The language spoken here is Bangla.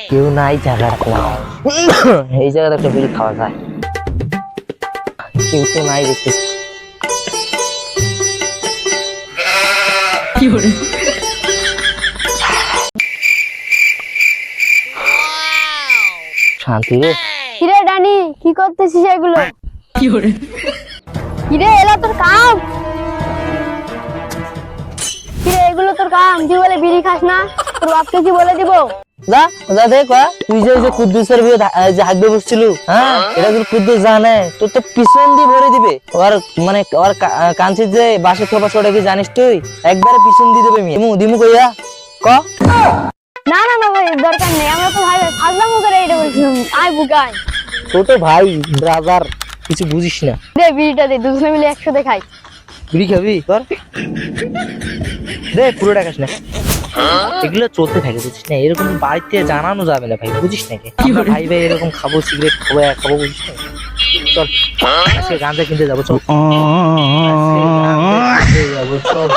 কেউ নাই জায়গা রাখলাম। এই জায়গাতে একটা বিড়ি খাওয়া যায়, কেউ তো নাই দেখতে। শান্তি রে। কিরে ডানি, কি করতেছিস এগুলো? কিরে এলা তোর কাম? কিরে এগুলো তোর কাম? তুই বলে বিড়ি খাস না, তোর বাপকে কি বলে দিব? যা যা দেখ, তুই যে কুদ্দুসের বিয়ে যে হাঁকবে বসছিল, হ্যাঁ এটা যদি কুদ্দুস জানে তোর তো পিছন দিয়ে ভরে দিবে। ওর মানে ওর কাঞ্চির যে বাসে থোপা ছোটা কি জানিস তুই? একবারে পিছন দিয়ে দেবে। দিমু দিমু কইয়া ক। না না না ভাই, দরকার নেই। আমরা তো ভাই ফাজলাম করে এটা বলছিলাম। আয় বুকাই, ছোট ভাই ব্রাদার কিছু বুঝিস না। দে বিড়িটা দে, দুজনে মিলে একসাথে খাই। বিড়ি খাবি তোর? দে পুরোটা খাস না, এগুলো চলতে থাকে বুঝিস না। এরকম বাড়িতে জানানো যাবে না ভাই, বুঝিস নাকি? আমরা ভাই ভাই এরকম খাবো, সিগারেট খাবো, খাবো, বুঝিস না? চল আজকে গাঁজা কিনতে যাবো, চল আজকে গাঁজা কিনতে যাবো, চল।